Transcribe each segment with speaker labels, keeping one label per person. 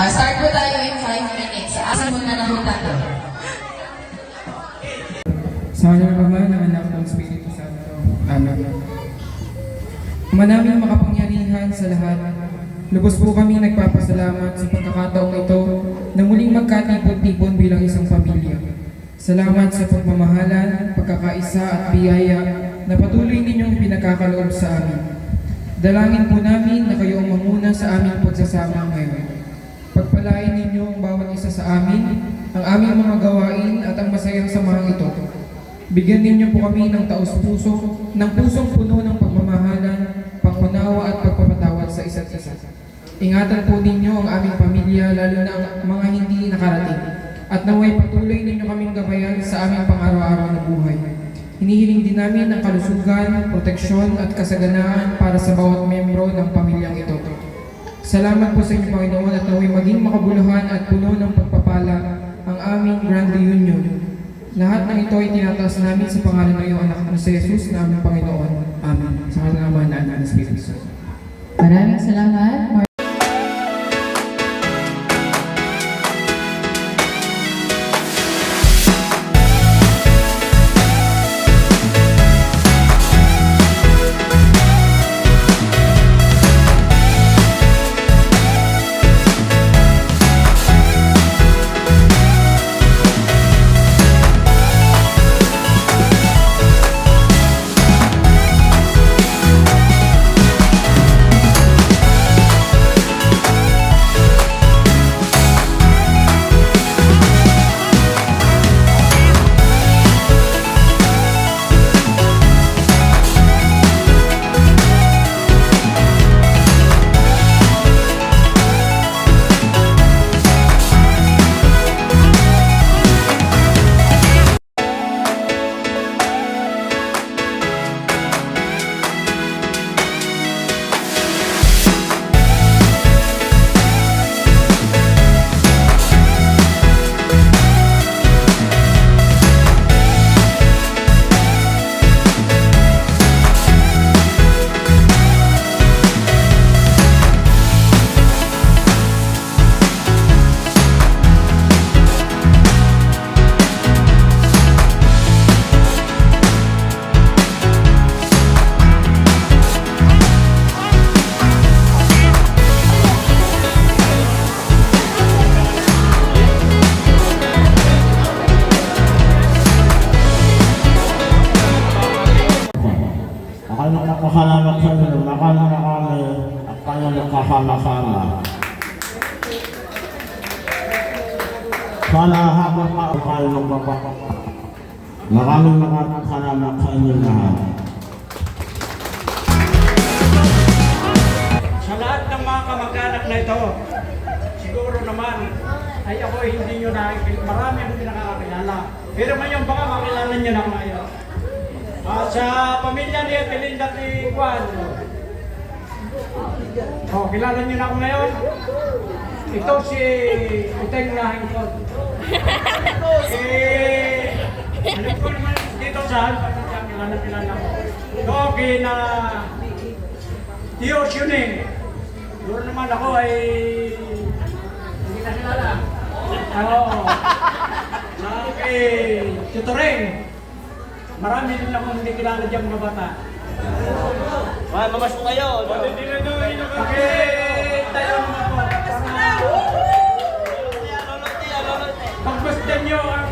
Speaker 1: Start po tayo in 5 minutes. Asan mo na lang po tayo?
Speaker 2: Sa ngalan ng Ama, ng Anak, ng Espiritu Santo. Amen. Manaming makapangyarihan sa lahat, lubos po kami nagpapasalamat sa pagkakataong ito na muling magkatipon-tipon bilang isang pamilya. Salamat sa pagmamahalan, pagkakaisa at biyaya na patuloy ninyong pinagkakaloob sa amin. Dalangin po namin na kayo ang mamuna sa aming pagsasama ngayon. Pagpalain ninyo ang bawat isa sa amin, ang aming mga gawain at ang masayang samahan ito. Bigyan ninyo po kami ng taos-puso, ng pusong puno ng pagmamahalan, pangunawa at pagpapatawad sa isa't isa. Ingatan po ninyo ang aming pamilya, lalo na ang mga hindi nakarating, at naway patuloy ninyo kaming gabayan sa aming pang-araw-araw na buhay. Hinihiling din namin ang kalusugan, proteksyon at kasaganaan para sa bawat membro ng pamilyang ito. Salamat po sa inyo, Panginoon, at naway maging makabuluhan at puno ng pagpapala ang aming grand reunion. Lahat ng ito ay tinataas namin sa pangalan ng iyong anak na si Jesus na aming Panginoon. Amen. Sa ngalan ng Ama, ng Anak, ng Espiritu Santo.
Speaker 1: Maraming salamat.
Speaker 3: Nakasalamat sa inyo, nakano na kami at kayo nakasama-sama. Sana habang kayo ng baba. Maraming salamat sa inyo lahat.
Speaker 4: Sa lahat ng mga kamag-anak na ito, siguro naman ay ako hindi nyo nakikilala. Marami akong pinakakakilala. Pero ngayon baka makilala nyo na ngayon. Sa pamilya ni Belinda T. Juan. Kilala nyo na ako ngayon. Ito si Uteng Lahingkod. Alam ko naman dito saan, kilala ko. Ito kina Tio Shuning. Doon naman ako ay hindi na kilala. Okay, Tutoreng. Marami din akong hindi kilala diyang mga bata.
Speaker 5: Mamas po kayo.
Speaker 4: Tayo naman po. Pagmasdan niyo ang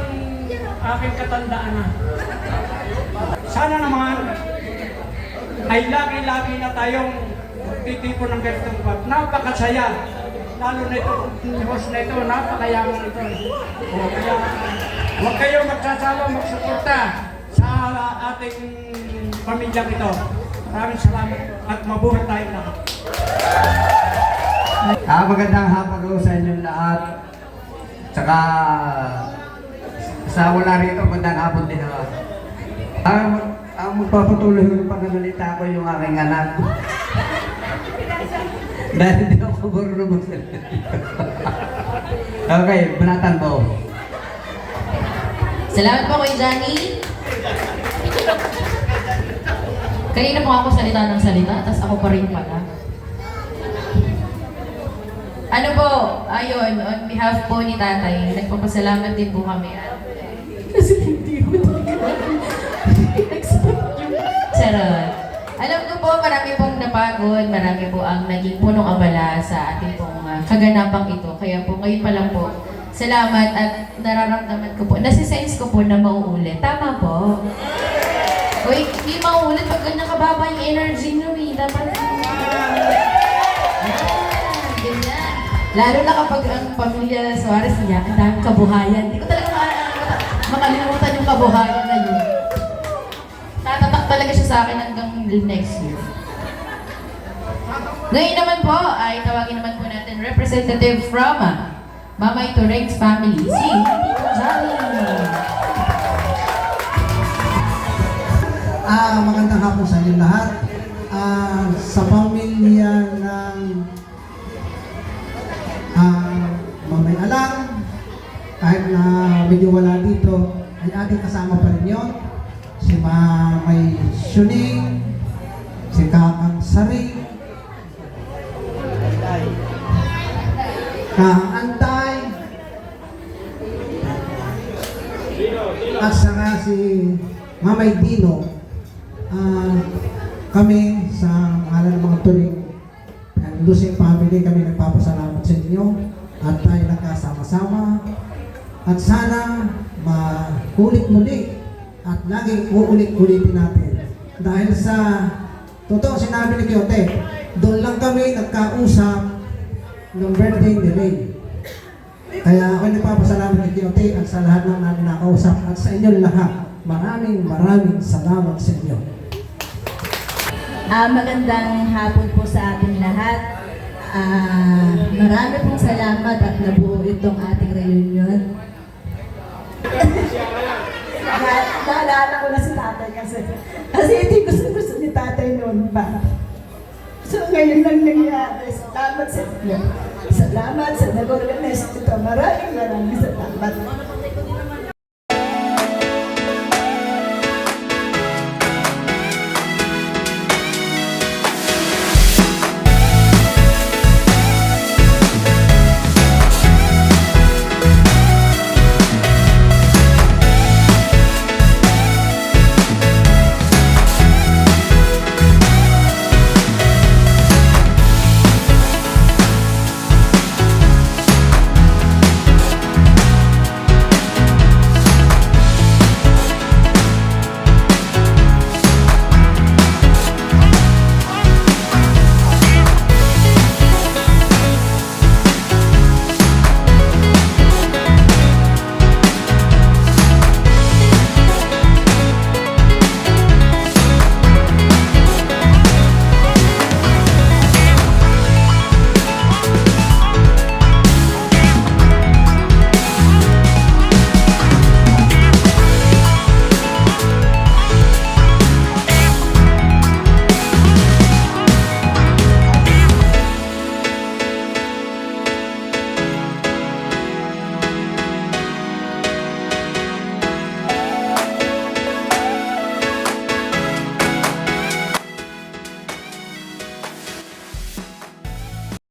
Speaker 4: aking katandaan na. Sana naman ay lagi-lagi na tayong titipon ng ganitong pag. Napakasaya. Lalo na ito, host na ito, napakayaman ito. Kaya huwag kayong magsasawa, magsuporta sa ating pamilyang ito. Maraming salamat at mabuhay tayo lahat.
Speaker 6: Magandang hapon ko sa inyong lahat. Tsaka sa wala rito, magandang hapon din ako. Ang magpapatuloy ng pananalita ko yung aking anak. Dahil hindi ako marunong magsalita. Okay, banatan po.
Speaker 1: Salamat po kay Johnny. Kanina po ako salita ng salita, tapos ako pa rin pala. Ano po, ayun, on behalf po ni tatay, nagpapasalamat din po kami. Kasi hindi ko expect yung charot. Alam ko po, marami pong napagod, marami po ang naging punong abala sa ating pong kaganapang ito. Kaya po, ngayon pa lang po, salamat at nararamdaman ko po, nasisense ko po na mauulit. Tama po. Uy, hindi mauulit pag ganyan kababa yung energy nyo eh. Dapat ganyan. Lalo na kapag ang pamilya Suarez niya, ang daming kabuhayan. Hindi ko talaga makalimutan yung kabuhayan na yun. Tatatak talaga siya sa akin hanggang next year. Ngayon naman po, ay tawagin naman po natin representative from Mamay Tureng's family, si Tito Johnny.
Speaker 5: Magandang hapon sa inyo lahat. Sa pamilya ng Mamay Alang, kahit na medyo wala dito, ay ating kasama pa rin yun. Si Mamay Shuning, si Kakang Sari, Kakang Antay, at saka si Mamay Dino. Kami sa ngalan ng mga Turing and Lusing family, kami nagpapasalamat sa inyo at tayo nagkasama-sama at sana maulit muli at laging uulit-ulitin natin dahil sa totoo sinabi ni Quiote, doon lang kami nagkausap ng birthday ni Ray. Kaya ako nagpapasalamat kay Quiote at sa lahat ng namin nakausap at sa inyo lahat. Maraming salamat sa inyo.
Speaker 7: Magandang hapon po sa ating lahat. Marami pong salamat at nabuo itong ating reunion. Naalala ko na si tatay kasi hindi gusto ni tatay noon ba. So ngayon lang nangyari. Salamat sa inyo. Salamat sa nag-organize ito. Maraming salamat.